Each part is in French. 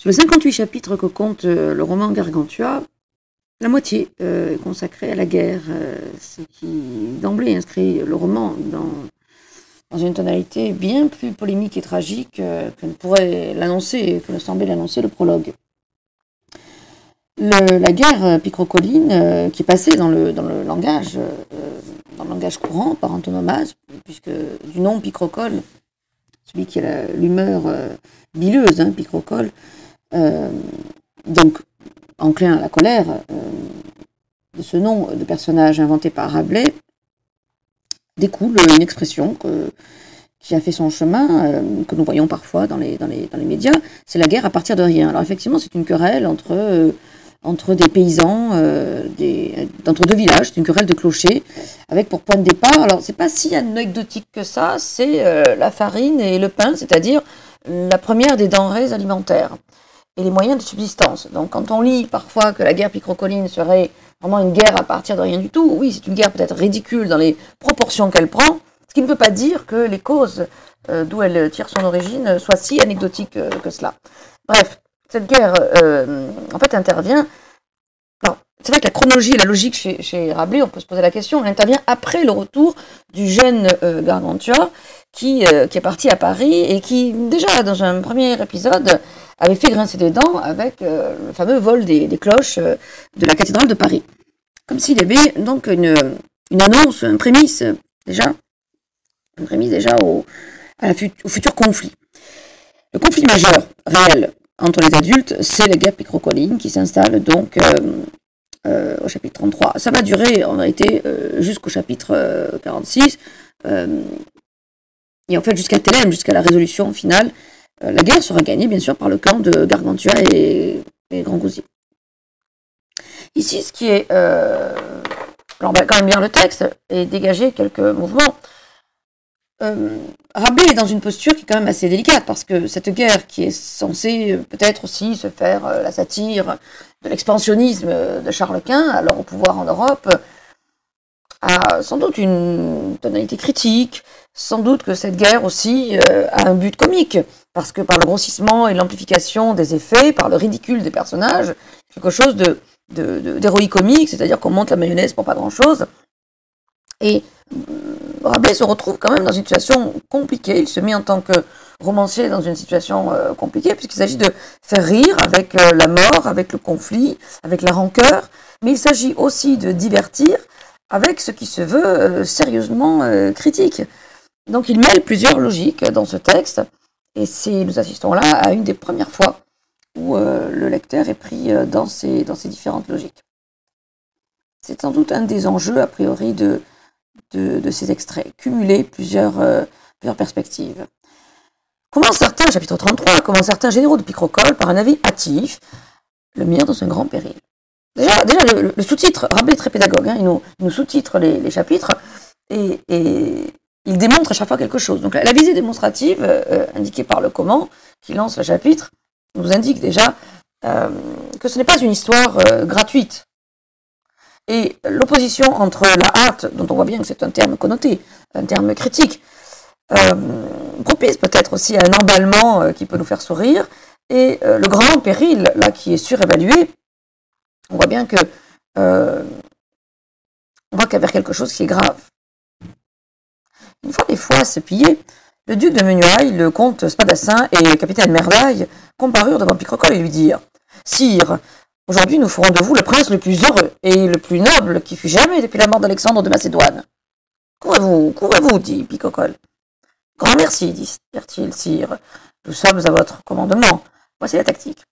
Sur les 58 chapitres que compte le roman Gargantua, la moitié est consacrée à la guerre, ce qui d'emblée inscrit le roman dans une tonalité bien plus polémique et tragique que ne pourrait l'annoncer, que ne semblait l'annoncer le prologue. La guerre picrocolline, qui est passée dans le langage courant par antonomase, puisque du nom picrocole, celui qui a l'humeur bileuse, picrocole, donc enclin à la colère, de ce nom de personnage inventé par Rabelais, découle une expression qui a fait son chemin, que nous voyons parfois dans les médias, c'est la guerre à partir de rien. Alors effectivement, c'est une querelle entre des paysans, entre deux villages, c'est une querelle de clochers, avec pour point de départ, alors c'est pas si anecdotique que ça, c'est la farine et le pain, c'est-à-dire la première des denrées alimentaires et les moyens de subsistance. Donc quand on lit parfois que la guerre picrocolline serait vraiment une guerre à partir de rien du tout, oui, c'est une guerre peut-être ridicule dans les proportions qu'elle prend, ce qui ne veut pas dire que les causes d'où elle tire son origine soient si anecdotiques que cela. Bref, cette guerre, en fait, intervient. Alors, c'est vrai que la chronologie et la logique chez Rabelais, on peut se poser la question, elle intervient après le retour du jeune Gargantua qui est parti à Paris et qui, déjà, dans un premier épisode, avait fait grincer des dents avec le fameux vol des cloches de la cathédrale de Paris. Comme s'il y avait donc une annonce, une prémisse déjà au futur conflit. Le conflit majeur, réel, entre les adultes, c'est la guerre picrocolline qui s'installe donc au chapitre 33. Ça va durer en vérité jusqu'au chapitre 46, et en fait jusqu'à Thélème, jusqu'à la résolution finale. La guerre sera gagnée bien sûr par le camp de Gargantua et Grand Gousier. Ici, ce qui est... on va quand même lire le texte et dégager quelques mouvements. Rabelais est dans une posture qui est quand même assez délicate, parce que cette guerre qui est censée peut-être aussi se faire la satire de l'expansionnisme de Charles Quint, alors au pouvoir en Europe, a sans doute une tonalité critique, sans doute que cette guerre aussi a un but comique, parce que par le grossissement et l'amplification des effets, par le ridicule des personnages, quelque chose d'héroïque comique, c'est-à-dire qu'on monte la mayonnaise pour pas grand-chose, et Rabelais se retrouve quand même dans une situation compliquée. Il se met en tant que romancier dans une situation compliquée, puisqu'il s'agit de faire rire avec la mort, avec le conflit, avec la rancœur, mais il s'agit aussi de divertir avec ce qui se veut sérieusement critique. Donc il mêle plusieurs logiques dans ce texte, et nous assistons là à une des premières fois où le lecteur est pris dans ces différentes logiques. C'est sans doute un des enjeux, a priori, de ces extraits, cumuler plusieurs perspectives. Chapitre 33, commence certains généraux de Picrocole par un avis hâtif, le mien dans un grand péril. Déjà le sous-titre, Rabelais est très pédagogue, il nous sous-titre les chapitres, et il démontre à chaque fois quelque chose. Donc la visée démonstrative, indiquée par le comment, qui lance le chapitre, nous indique déjà que ce n'est pas une histoire gratuite. Et l'opposition entre la hâte, dont on voit bien que c'est un terme connoté, un terme critique, propice peut-être aussi à un emballement qui peut nous faire sourire, et le grand péril, là, qui est surévalué, on voit bien que on voit qu'il y a quelque chose qui est grave. Une fois les foies pillées, le duc de Menuail, le comte Spadassin et le capitaine Merdaille comparurent devant Picrocole et lui dirent « Sire, aujourd'hui, nous ferons de vous le prince le plus heureux et le plus noble qui fut jamais depuis la mort d'Alexandre de Macédoine. »« Courez-vous, dit Picrocole. »« Grand merci, dirent-ils, sire. Nous sommes à votre commandement. Voici la tactique.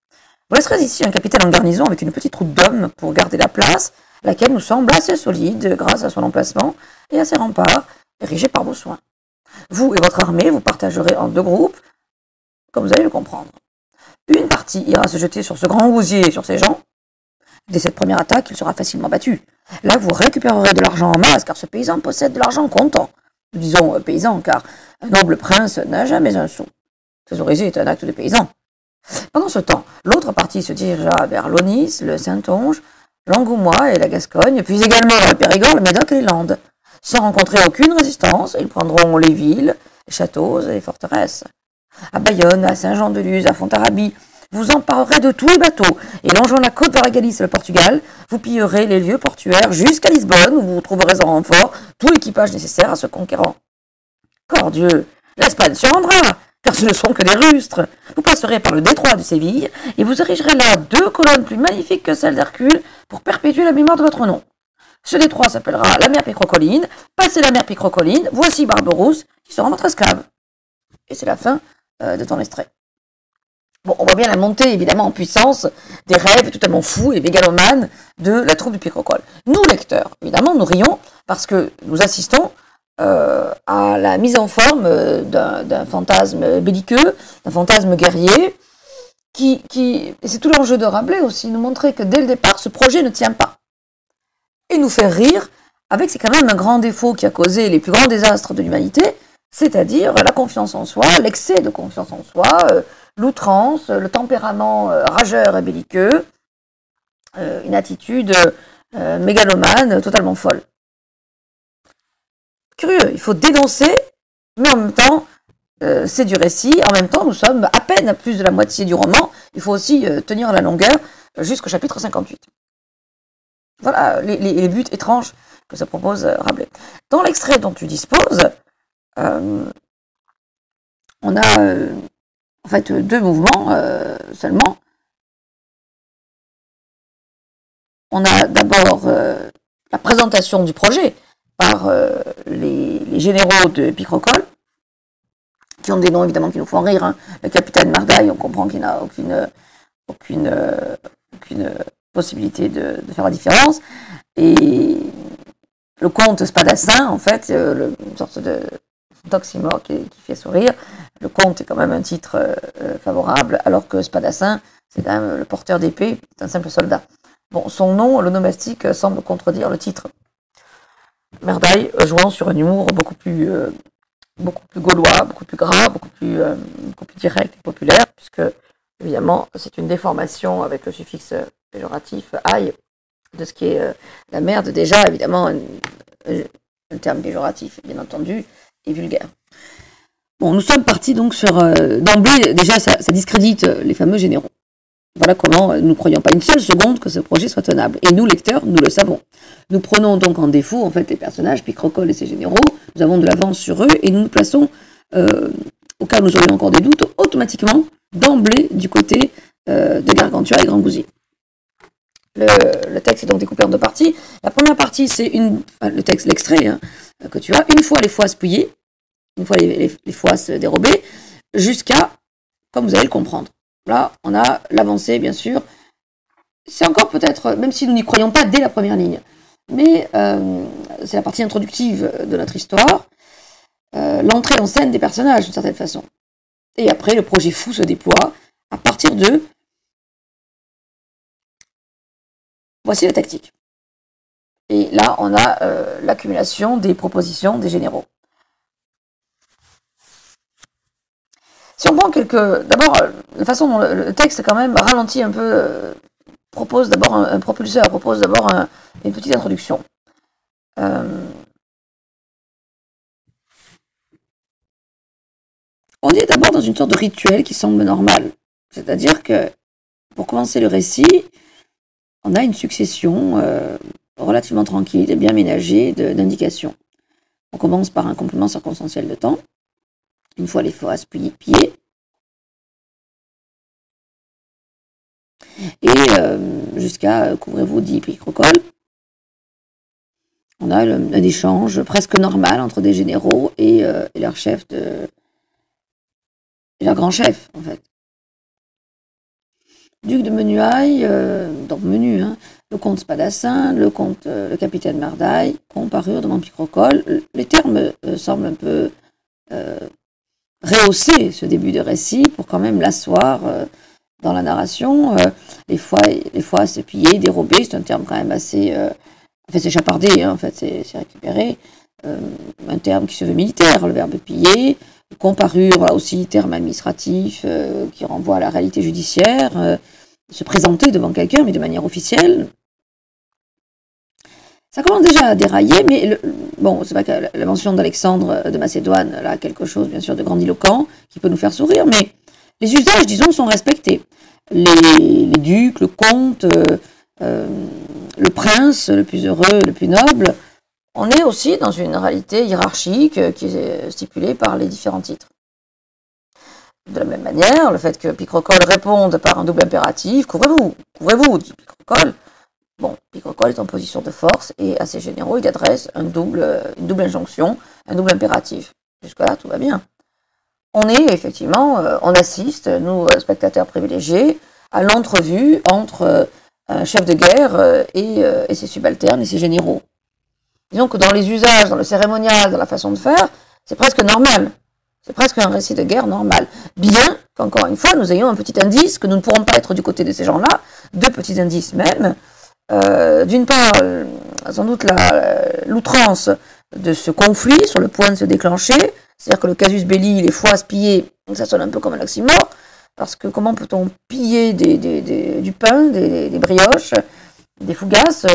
Vous laisserez ici un capitaine en garnison avec une petite troupe d'hommes pour garder la place, laquelle nous semble assez solide grâce à son emplacement et à ses remparts, érigés par vos soins. Vous et votre armée vous partagerez en 2 groupes, comme vous allez le comprendre. Une partie ira se jeter sur ce grand gousier et sur ses gens. Dès cette première attaque, il sera facilement battu. Là, vous récupérerez de l'argent en masse, car ce paysan possède de l'argent comptant. Nous disons paysan, car un noble prince n'a jamais un sou. Thésauriser est un acte de paysan. Pendant ce temps, l'autre partie se dirigera vers l'Aunis, le Saintonge, l'Angoumois et la Gascogne, puis également vers le Périgord, le Médoc et les Landes. Sans rencontrer aucune résistance, ils prendront les villes, les châteaux et les forteresses. À Bayonne, à Saint-Jean-de-Luz, à Fontarabie, vous emparerez de tous les bateaux, et longeant la côte vers la Galice et le Portugal, vous pillerez les lieux portuaires jusqu'à Lisbonne, où vous trouverez en renfort tout l'équipage nécessaire à ce conquérant. Cordieu, l'Espagne se rendra, car ce ne sont que des rustres. Vous passerez par le détroit de Séville, et vous érigerez là 2 colonnes plus magnifiques que celles d'Hercule, pour perpétuer la mémoire de votre nom. Ce détroit s'appellera la mer Picrocoline. Passez la mer Picrocoline, voici Barberousse, qui sera votre esclave. Et c'est la fin de ton extrait. Bon, on voit bien la montée, évidemment, en puissance des rêves totalement fous et mégalomanes de la troupe du Picrocole. Nous, lecteurs, évidemment, nous rions parce que nous assistons à la mise en forme d'un fantasme belliqueux, d'un fantasme guerrier, et c'est tout l'enjeu de Rabelais aussi, nous montrer que dès le départ, ce projet ne tient pas. Et nous faire rire avec, c'est quand même un grand défaut qui a causé les plus grands désastres de l'humanité, c'est-à-dire la confiance en soi, l'excès de confiance en soi, l'outrance, le tempérament rageur et belliqueux, une attitude mégalomane totalement folle. Curieux, il faut dénoncer, mais en même temps, c'est du récit. En même temps, nous sommes à peine à plus de la moitié du roman. Il faut aussi tenir la longueur jusqu'au chapitre 58. Voilà les buts étranges que se propose Rabelais. Dans l'extrait dont tu disposes, on a en fait 2 mouvements seulement. On a d'abord la présentation du projet par les généraux de Picrocole, qui ont des noms évidemment qui nous font rire. Hein. Le capitaine Mardaille, on comprend qu'il n'a aucune possibilité de faire la différence. Et le comte Spadassin, en fait, une sorte de d'oxymore qui fait sourire. Le comte est quand même un titre favorable, alors que Spadassin, c'est quand même le porteur d'épée, c'est un simple soldat. Bon, son nom, l'onomastique, semble contredire le titre. Mardaille jouant sur un humour beaucoup plus gaulois, beaucoup plus gras, beaucoup plus direct et populaire, puisque évidemment c'est une déformation avec le suffixe péjoratif aille de ce qui est la merde, déjà évidemment un terme péjoratif bien entendu et vulgaire. Bon, nous sommes partis donc sur d'emblée déjà ça discrédite les fameux généraux. Voilà comment nous ne croyons pas une seule seconde que ce projet soit tenable. Et nous, lecteurs, nous le savons. Nous prenons donc en défaut, en fait, les personnages, Picrocole et ses généraux. Nous avons de l'avance sur eux et nous nous plaçons, au cas où nous aurions encore des doutes, automatiquement, d'emblée, du côté de Gargantua et Grand Gousier. Le texte est donc découpé en 2 parties. La première partie, c'est le texte, l'extrait que tu as, une fois les foisses pliées, une fois les foisses dérobées, jusqu'à, comme vous allez le comprendre. Là, on a l'avancée, bien sûr. C'est encore peut-être, même si nous n'y croyons pas dès la première ligne, mais c'est la partie introductive de notre histoire, l'entrée en scène des personnages, d'une certaine façon. Et après, le projet fou se déploie à partir de... Voici la tactique. Et là, on a l'accumulation des propositions des généraux. Si on prend d'abord, la façon dont le texte quand même ralentit un peu, propose d'abord un propulseur, propose d'abord une petite introduction. On est d'abord dans une sorte de rituel qui semble normal. C'est-à-dire que, pour commencer le récit, on a une succession relativement tranquille et bien ménagée d'indications. On commence par un complément circonstanciel de temps. Une fois les foisses pliées, et jusqu'à couvrez-vous dit Picrocole. On a un échange presque normal entre des généraux et leur chef et leur grand chef, en fait. Duc de Menuail, donc Menu, le comte Spadassin, le capitaine Mardaille, comparurent devant Picrocole. Les termes semblent un peu rehausser ce début de récit pour quand même l'asseoir dans la narration. Les fois c'est plié, dérobé, c'est un terme quand même assez... en fait, c'est chapardé, en fait, c'est récupéré. Un terme qui se veut militaire, le verbe piller. Comparure, voilà aussi, terme administratif qui renvoie à la réalité judiciaire. Se présenter devant quelqu'un, mais de manière officielle. Ça commence déjà à dérailler, mais bon, c'est vrai que la mention d'Alexandre de Macédoine, là, quelque chose, bien sûr, de grandiloquent, qui peut nous faire sourire, mais Les usages, disons, sont respectés. Les ducs, le comte, le prince, le plus heureux, le plus noble, on est aussi dans une réalité hiérarchique qui est stipulée par les différents titres. De la même manière, le fait que Picrochole réponde par un double impératif, couvrez-vous, couvrez-vous, dit Picrochole. Bon, Picrochole est en position de force et à ses généraux, il adresse une double injonction, un double impératif. Jusque-là, tout va bien. On est effectivement, on assiste, nous, spectateurs privilégiés, à l'entrevue entre un chef de guerre et ses subalternes et ses généraux. Disons que dans les usages, dans le cérémonial, dans la façon de faire, c'est presque normal. C'est presque un récit de guerre normal. Bien qu'encore une fois, nous ayons un petit indice, que nous ne pourrons pas être du côté de ces gens-là, deux petits indices même. D'une part, sans doute l'outrance de ce conflit sur le point de se déclencher, c'est-à-dire que le casus belli, les foies pillées, ça sonne un peu comme un oxymore, parce que comment peut-on piller du pain, des brioches, des fougasses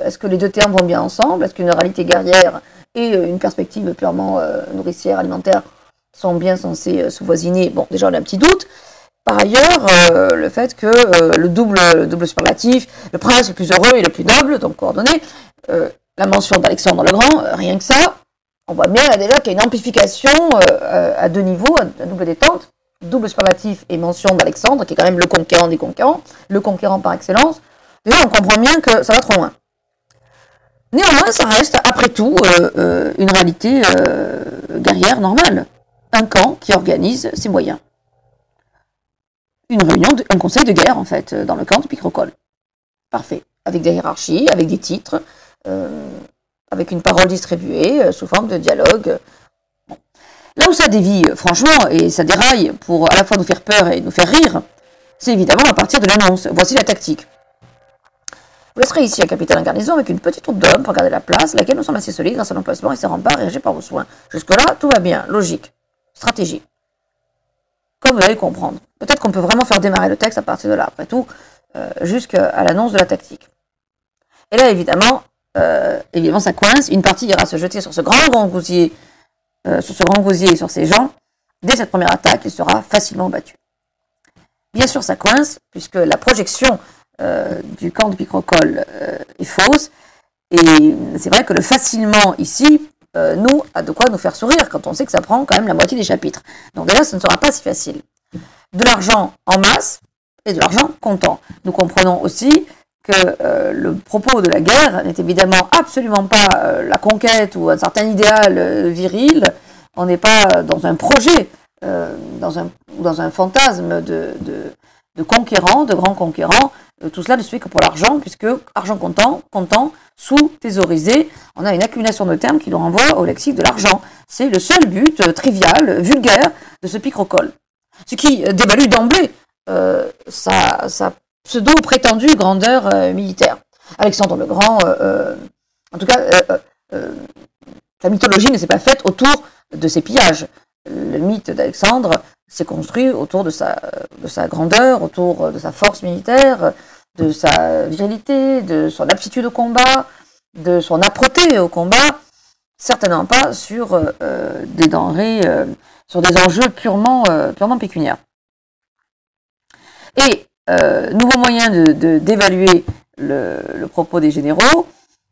est-ce que les deux termes vont bien ensemble? Est-ce qu'une réalité guerrière et une perspective purement nourricière, alimentaire sont bien censées se voisiner? Bon, déjà on a un petit doute. Par ailleurs, le fait que le double superlatif, le prince le plus heureux et le plus noble, donc coordonné, la mention d'Alexandre le Grand, rien que ça, on voit bien là déjà qu'il y a une amplification à deux niveaux, à double détente, double superlatif et mention d'Alexandre, qui est quand même le conquérant des conquérants, le conquérant par excellence. Déjà, on comprend bien que ça va trop loin. Néanmoins, ça reste, après tout, une réalité guerrière normale. Un camp qui organise ses moyens. Une réunion, un conseil de guerre, en fait, dans le camp de Picrochole. Parfait. Avec des hiérarchies, avec des titres, avec une parole distribuée, sous forme de dialogue. Bon. Là où ça dévie, franchement, et ça déraille pour à la fois nous faire peur et nous faire rire, c'est évidemment à partir de l'annonce. Voici la tactique. Vous laisserez ici un capitaine en garnison avec une petite troupe d'hommes pour garder la place, laquelle nous semble assez solide grâce à l'emplacement et ses remparts érigés par vos soins. Jusque-là, tout va bien, logique, stratégie. Comme vous allez le comprendre. Peut-être qu'on peut vraiment faire démarrer le texte à partir de là, après tout, jusqu'à l'annonce de la tactique. Et là, évidemment, ça coince. Une partie ira se jeter sur ce grand gosier et sur ses gens. Dès cette première attaque, il sera facilement battu. Bien sûr, ça coince, puisque la projection du camp de Picrochole est fausse. Et c'est vrai que le facilement ici, nous, a de quoi nous faire sourire quand on sait que ça prend quand même la moitié des chapitres. Donc déjà, ce ne sera pas si facile. De l'argent en masse et de l'argent comptant. Nous comprenons aussi que le propos de la guerre n'est évidemment absolument pas la conquête ou un certain idéal viril. On n'est pas dans un projet, dans un fantasme de conquérant, de grand conquérant. Tout cela ne se fait que pour l'argent, puisque argent comptant, sous-thésaurisé, on a une accumulation de termes qui nous renvoie au lexique de l'argent. C'est le seul but trivial, vulgaire de ce Picrochole. Ce qui dévalue d'emblée sa pseudo-prétendue grandeur militaire. Alexandre le Grand, en tout cas, sa mythologie ne s'est pas faite autour de ses pillages. Le mythe d'Alexandre s'est construit autour de sa grandeur, autour de sa force militaire, de sa virilité, de son aptitude au combat, de son âpreté au combat, certainement pas sur des denrées, sur des enjeux purement pécuniaires. Et nouveau moyen d'évaluer le propos des généraux,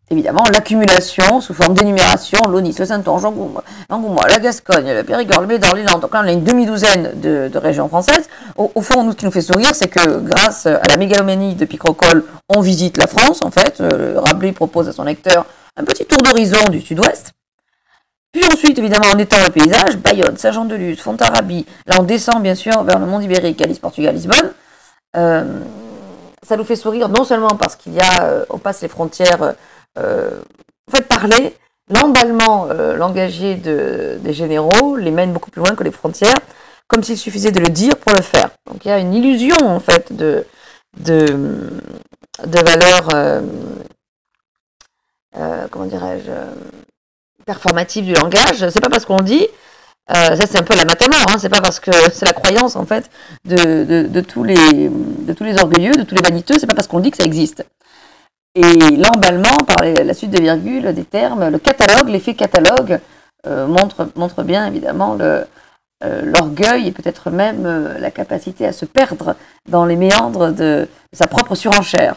évidemment, l'accumulation sous forme d'énumération, l'Aunis, le Saintonge, l'Angoumois, la Gascogne, le Périgord, le Bédard, l'Île. Donc là, on a une demi-douzaine de régions françaises. Au fond, nous, ce qui nous fait sourire, c'est que grâce à la mégalomanie de Picrochole, on visite la France, en fait. Rabelais propose à son lecteur un petit tour d'horizon du sud-ouest. Puis ensuite, évidemment, en étant le paysage, Bayonne, Saint-Jean-de-Luz, Fontarabie. Là, on descend, bien sûr, vers le monde ibérique, Galice, Portugal, Lisbonne. Ça nous fait sourire, non seulement parce on passe les frontières. En fait, parler, l'emballement langagier des généraux les mène beaucoup plus loin que les frontières, comme s'il suffisait de le dire pour le faire. Donc il y a une illusion, en fait, de valeur, comment dirais-je, performative du langage. C'est pas parce qu'on le dit, ça c'est un peu la matamore, hein, c'est pas parce que c'est la croyance, en fait, de tous les orgueilleux, de tous les vaniteux, c'est pas parce qu'on le dit que ça existe. Et l'emballement, par la suite de virgules, des termes, le catalogue, l'effet catalogue, montre bien évidemment l'orgueil et peut-être même la capacité à se perdre dans les méandres de sa propre surenchère.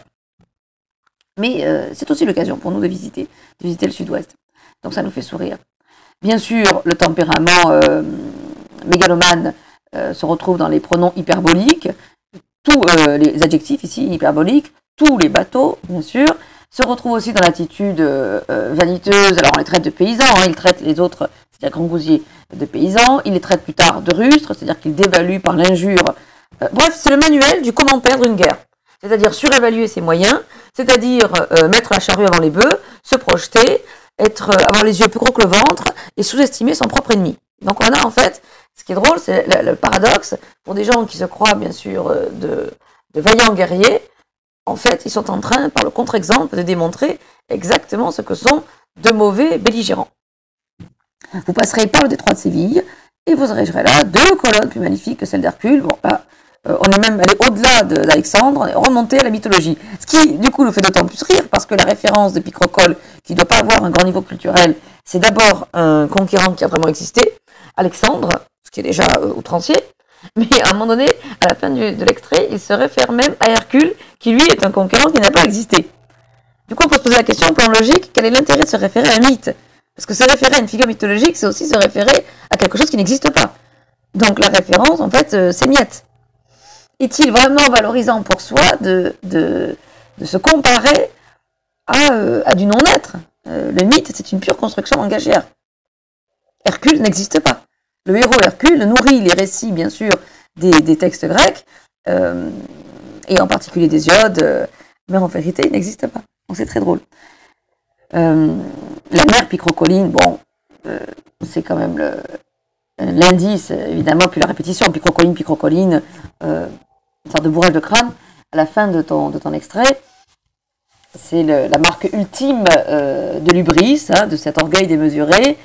Mais c'est aussi l'occasion pour nous de visiter le Sud-Ouest. Donc ça nous fait sourire. Bien sûr, le tempérament mégalomane se retrouve dans les pronoms hyperboliques, tous les adjectifs ici hyperboliques, tous les bateaux, bien sûr, se retrouvent aussi dans l'attitude vaniteuse. Alors on les traite de paysans, hein, il traite les autres, c'est-à-dire Grangousier, de paysans, il les traite plus tard de rustres, c'est-à-dire qu'il dévalue par l'injure. Bref, c'est le manuel du comment perdre une guerre. C'est-à-dire surévaluer ses moyens, c'est-à-dire mettre la charrue avant les bœufs, se projeter, avoir les yeux plus gros que le ventre et sous-estimer son propre ennemi. Donc on a en fait, ce qui est drôle, c'est le paradoxe, pour des gens qui se croient bien sûr de vaillants guerriers, en fait ils sont en train, par le contre-exemple, de démontrer exactement ce que sont de mauvais belligérants. Vous passerez par le détroit de Séville et vous arriverez là 2 colonnes plus magnifiques que celles d'Hercule. Bon, là, on est même allé au-delà d'Alexandre, on est remonté à la mythologie. Ce qui, du coup, nous fait d'autant plus rire, parce que la référence de Picrocole, qui ne doit pas avoir un grand niveau culturel, c'est d'abord un conquérant qui a vraiment existé, Alexandre, ce qui est déjà outrancier, mais à un moment donné, à la fin de l'extrait, il se réfère même à Hercule, qui lui est un conquérant qui n'a pas existé. Du coup, on peut se poser la question, en plan logique, quel est l'intérêt de se référer à un mythe? Parce que se référer à une figure mythologique, c'est aussi se référer à quelque chose qui n'existe pas. Donc la référence, en fait, c'est miette. Est-il vraiment valorisant pour soi de se comparer à du non-être? Le mythe, c'est une pure construction langagière. Hercule n'existe pas. Le héros Hercule nourrit les récits, bien sûr, des textes grecs, et en particulier d'Hésiode, mais en vérité, il n'existe pas. Donc c'est très drôle. La mère Picrocolline, bon, c'est quand même l'indice, évidemment, puis la répétition, Picrocolline, une sorte de bourrage de crâne, à la fin de ton extrait, c'est la marque ultime de l'hubris, hein, de cet orgueil démesuré,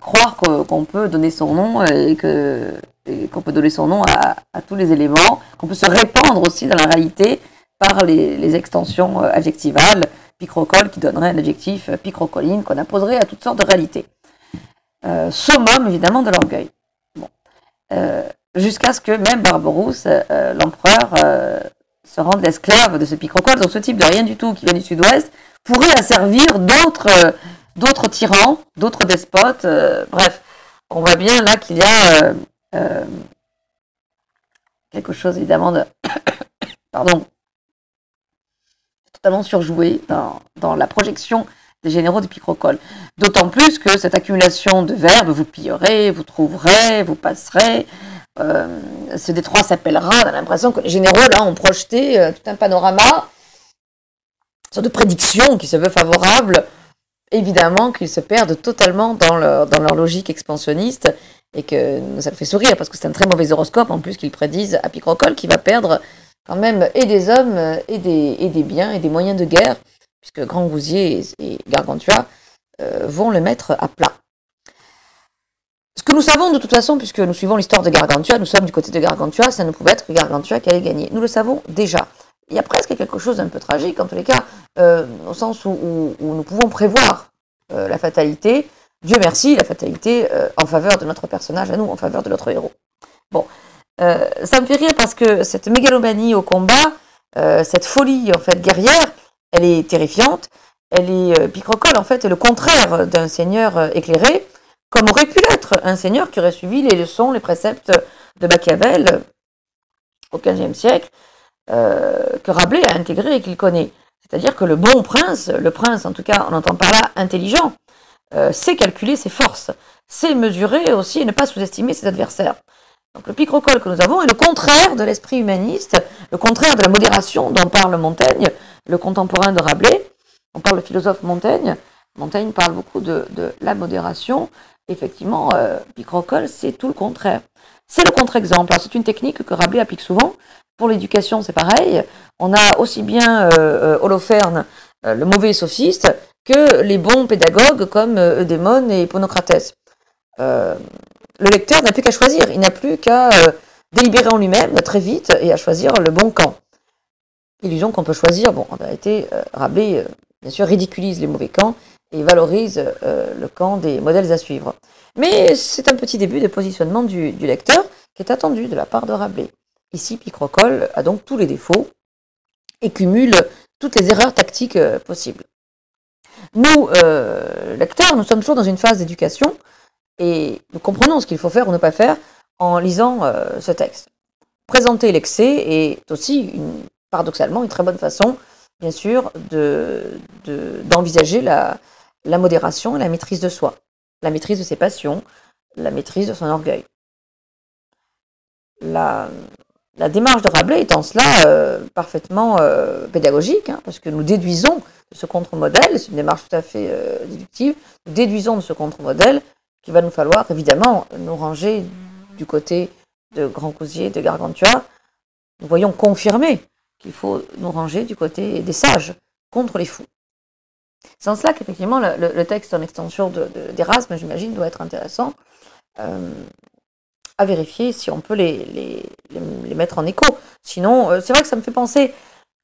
croire qu'on peut donner son nom et qu'on peut donner son nom à tous les éléments, qu'on peut se répandre aussi dans la réalité par les extensions adjectivales, picrocole qui donnerait un adjectif picrocolline qu'on imposerait à toutes sortes de réalités. Summum évidemment de l'orgueil. Bon. Jusqu'à ce que même Barberousse, l'empereur, se rende l'esclave de ce picrocole, donc ce type de rien du tout qui vient du sud-ouest, pourrait asservir d'autres tyrans, d'autres despotes, bref, on voit bien là qu'il y a quelque chose évidemment de pardon, totalement surjoué dans la projection des généraux de Picrocole. D'autant plus que cette accumulation de verbes, vous pillerez, vous trouverez, vous passerez, ce détroit s'appellera, on a l'impression que les généraux là ont projeté tout un panorama, une sorte de prédiction qui se veut favorable, évidemment qu'ils se perdent totalement dans leur logique expansionniste, et que ça le fait sourire, parce que c'est un très mauvais horoscope, en plus qu'ils prédisent à Picrocole, qui va perdre quand même et des hommes, et des biens, et des moyens de guerre, puisque Grangousier et Gargantua vont le mettre à plat. Ce que nous savons de toute façon, puisque nous suivons l'histoire de Gargantua, nous sommes du côté de Gargantua, ça ne pouvait être que Gargantua qui allait gagner. Nous le savons déjà. Il y a presque quelque chose d'un peu tragique, en tous les cas, au sens où nous pouvons prévoir la fatalité. Dieu merci, la fatalité en faveur de notre personnage à nous, en faveur de notre héros. Bon, ça me fait rire parce que cette mégalomanie au combat, cette folie en fait guerrière, elle est terrifiante. Elle est Picrocole en fait est le contraire d'un seigneur éclairé, comme aurait pu l'être un seigneur qui aurait suivi les leçons, les préceptes de Machiavel au XVe siècle, que Rabelais a intégré et qu'il connaît. C'est-à-dire que le bon prince, le prince en tout cas, on entend par là intelligent, sait calculer ses forces, sait mesurer aussi et ne pas sous-estimer ses adversaires. Donc le Picrocole que nous avons est le contraire de l'esprit humaniste, le contraire de la modération dont parle Montaigne, le contemporain de Rabelais. On parle de philosophe Montaigne. Montaigne parle beaucoup de la modération. Effectivement, Picrocole, c'est tout le contraire. C'est le contre-exemple. Alors, c'est une technique que Rabelais applique souvent. Pour l'éducation, c'est pareil. On a aussi bien Holoferne, le mauvais sophiste, que les bons pédagogues comme Eudémone et Ponocrates. Le lecteur n'a plus qu'à choisir. Il n'a plus qu'à délibérer en lui-même très vite et à choisir le bon camp. Illusion qu'on peut choisir. Bon, en vérité, Rabelais, bien sûr, ridiculise les mauvais camps et valorise le camp des modèles à suivre. Mais c'est un petit début de positionnement du lecteur qui est attendu de la part de Rabelais. Ici, Picrocole a donc tous les défauts et cumule toutes les erreurs tactiques possibles. Nous, lecteurs, nous sommes toujours dans une phase d'éducation et nous comprenons ce qu'il faut faire ou ne pas faire en lisant ce texte. Présenter l'excès est aussi, paradoxalement, une très bonne façon, bien sûr, d'envisager la modération et la maîtrise de soi, la maîtrise de ses passions, la maîtrise de son orgueil. La démarche de Rabelais est en cela parfaitement pédagogique, hein, parce que nous déduisons de ce contre-modèle, c'est une démarche tout à fait déductive, nous déduisons de ce contre-modèle qu'il va nous falloir évidemment nous ranger du côté de Grandcousier, de Gargantua. Nous voyons confirmer qu'il faut nous ranger du côté des sages, contre les fous. C'est en cela qu'effectivement le texte en extension d'Erasme, j'imagine, doit être intéressant à vérifier si on peut les mettre en écho. Sinon, c'est vrai que ça me fait penser,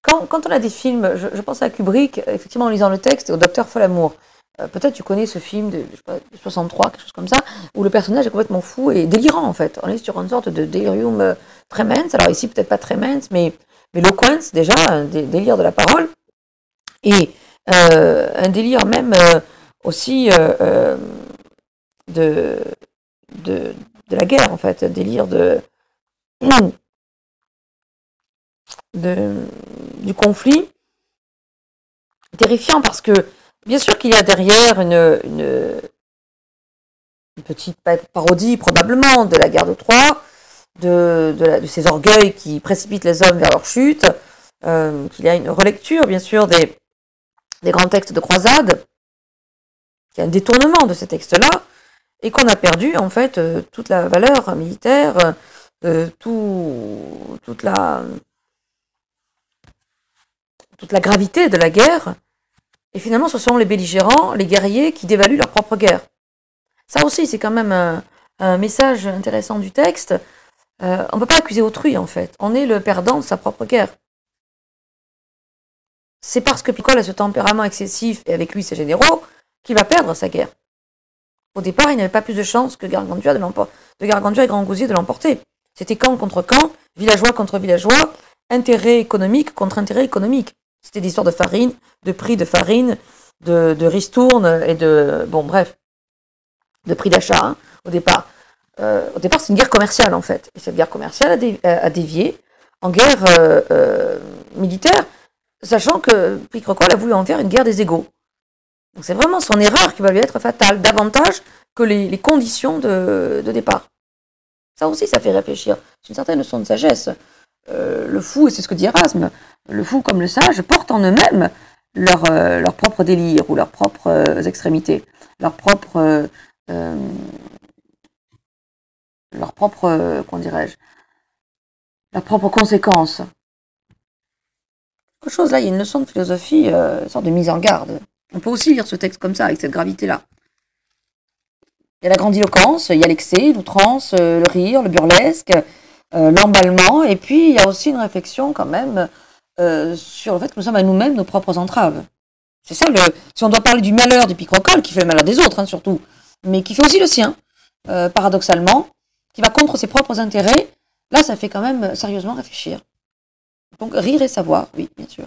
quand on a des films, je pense à Kubrick, effectivement en lisant le texte, et au Docteur Folamour. Peut-être tu connais ce film de 63, quelque chose comme ça, où le personnage est complètement fou et délirant en fait. On est sur une sorte de délirium tremens, alors ici peut-être pas tremens, mais loquens déjà, un délire de la parole, et un délire même aussi de la guerre en fait, un délire du conflit, terrifiant parce que bien sûr qu'il y a derrière une petite parodie probablement de la guerre de Troie, de ces orgueils qui précipitent les hommes vers leur chute, qu'il y a une relecture bien sûr des grands textes de croisade, qu'il y a un détournement de ces textes-là, et qu'on a perdu en fait toute la valeur militaire, toute la gravité de la guerre. Et finalement, ce sont les belligérants, les guerriers qui dévaluent leur propre guerre. Ça aussi, c'est quand même un message intéressant du texte. On ne peut pas accuser autrui, en fait. On est le perdant de sa propre guerre. C'est parce que Picole a ce tempérament excessif, et avec lui ses généraux, qu'il va perdre sa guerre. Au départ, il n'avait pas plus de chance que Gargantua et Grandcousier de l'emporter. C'était camp contre camp, villageois contre villageois, intérêt économique contre intérêt économique. C'était des histoires de farine, de prix de farine, de ristourne et de prix d'achat, hein, au départ. C'est une guerre commerciale, en fait. Et cette guerre commerciale a dévié en guerre militaire, sachant que Picrocole a voulu en faire une guerre des égaux. Donc c'est vraiment son erreur qui va lui être fatale, davantage que les conditions de départ. Ça aussi, ça fait réfléchir. C'est une certaine leçon de sagesse. Le fou, et c'est ce que dit Erasme, le fou comme le sage portent en eux-mêmes leur propre délire ou leurs propres extrémités, leurs propres conséquences. Autre chose, là, il y a une leçon de philosophie, une sorte de mise en garde. On peut aussi lire ce texte comme ça, avec cette gravité-là. Il y a la grandiloquence, il y a l'excès, l'outrance, le rire, le burlesque, l'emballement, et puis il y a aussi une réflexion quand même sur le fait que nous sommes à nous-mêmes nos propres entraves. C'est ça, si on doit parler du malheur du Picrocole, qui fait le malheur des autres, hein, surtout, mais qui fait aussi le sien, paradoxalement, qui va contre ses propres intérêts, là, ça fait quand même sérieusement réfléchir. Donc, rire et savoir, oui, bien sûr.